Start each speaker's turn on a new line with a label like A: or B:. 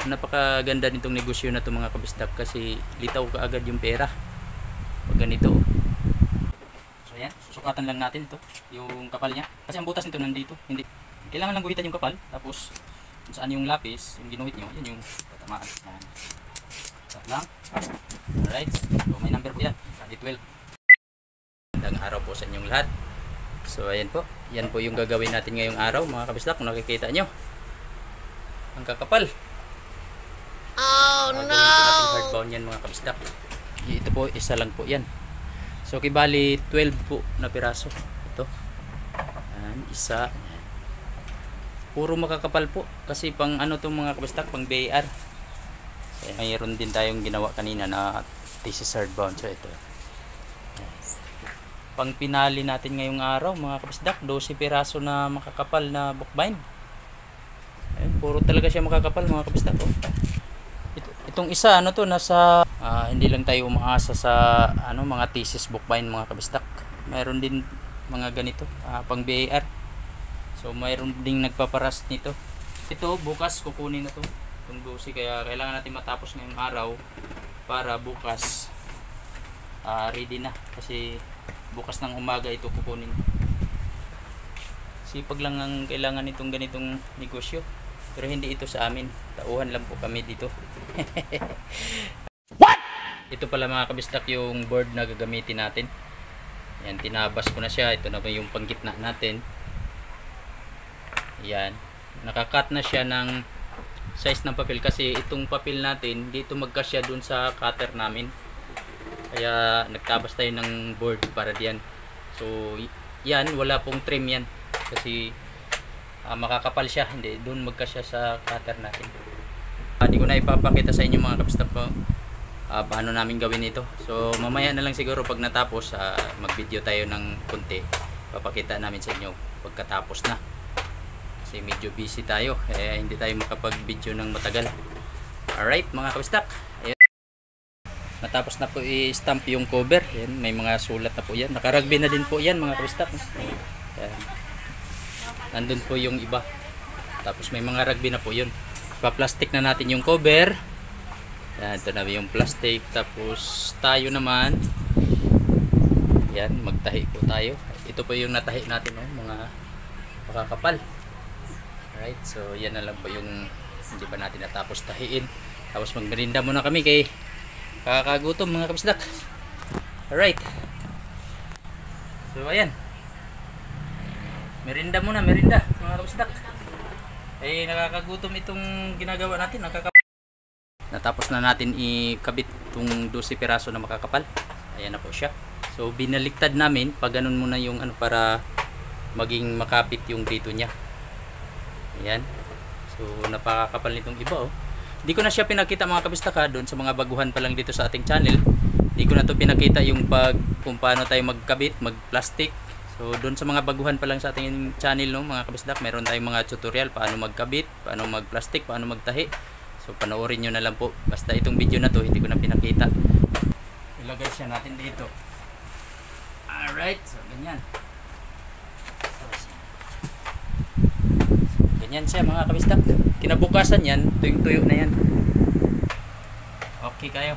A: napakaganda nitong negosyo na to mga kabisdak, kasi litaw kaagad yung pera pag ganito. So ayan, susukatan lang natin ito, yung kapal niya, kasi ang butas nito nandito, hindi kailangan lang guhitan yung kapal, tapos kung saan yung lapis, yung ginuhit nyo, yan yung tatamaan. Stop lang. Alright, so may number po yan, 12. Magandang araw po sa inyong lahat. So ayan po, yan po yung gagawin natin ngayong araw mga kabisdak. Kung nakikita nyo, ang kakapal. Oh no! Gagawin po natin hardbound yan mga kabisdak. Ito po, isa lang po yan. So kibali 12 po na piraso. Ito, yan, isa. Puro makakapal po, kasi pang ano itong mga kabisdak, pang BAR. So, mayroon din tayong ginawa kanina na thesis hardbound. So ito, pang pinali natin ngayong araw mga kabisdak, 12 piraso na makakapal na bookbind. Ayun, puro talaga siya makakapal mga kabisdak. Oh. Itong isa ano to, nasa hindi lang tayo umaasa sa ano mga thesis bookbind mga kabisdak. Mayroon din mga ganito pang BAR. So mayroon ding nagpaparas nito. Ito bukas kukunin na to, itong 12, kaya kailangan natin matapos ngayong araw para bukas ready na, kasi bukas ng umaga ito kukunin. Sipag lang ang kailangan nitong ganitong negosyo, pero hindi ito sa amin, tauhan lang po kami dito. What? Ito pala mga kabistak yung board na gagamitin natin. Yan, tinabas ko na siya. Ito na po yung panggitna natin. Yan, nakakat na siya ng size ng papel, kasi itong papel natin dito magkasya dun sa cutter namin, kaya nagtabas tayo ng board para diyan. So yan, wala pong trim yan, kasi makakapal siya, hindi dun magkasya sa cutter natin. Hindi ko na ipapakita sa inyo mga kabistak ko paano namin gawin ito. So mamaya na lang siguro pag natapos, mag video tayo ng konti, papakita namin sa inyo pagkatapos na, kasi medyo busy tayo, hindi tayo makapag video ng matagal. Alright mga kabistak, ayun, natapos na po i-stamp yung cover. Yan, may mga sulat na po yan, nakaragbi na din po yan mga kabistak. Yan, nandun po yung iba, tapos may mga rugby na po yun. Pa-plastic na natin yung cover. Yan, ito na yung plastic. Tapos tayo naman, yan, magtahi po tayo. Ito po yung natahi natin, mga makakapal. Alright, so yan na lang po yung hindi pa natin natapos tahiin. Tapos magmerinda muna kami, kay kakagutom mga kabisdak. Alright, so ayan, merinda muna, merinda mga kabisdak. Nakakagutom itong ginagawa natin. Natapos na natin ikabit itong 12 piraso na makakapal. Ayan na po siya. So binaliktad namin, pag ganun muna yung ano, para maging makapit yung dito niya. Ayan, so napakakapal nitong iba. Hindi ko na siya pinakita mga kabistaka doon sa mga baguhan pa lang dito sa ating channel. Hindi ko na to pinakita yung kung paano tayo magkabit, mag-plastic. So doon sa mga baguhan pa lang sa ating channel, mga kabisdak, meron tayong mga tutorial paano magkabit, paano mag-plastic, paano magtahi. So panoorin nyo na lang po. Basta itong video na to hindi ko na pinakita. Ilagay siya natin dito. Alright, so ganyan. Ganyan siya mga kabistak. Kinabukasan yan, tuyong-tuyo na yan. Okay kayo.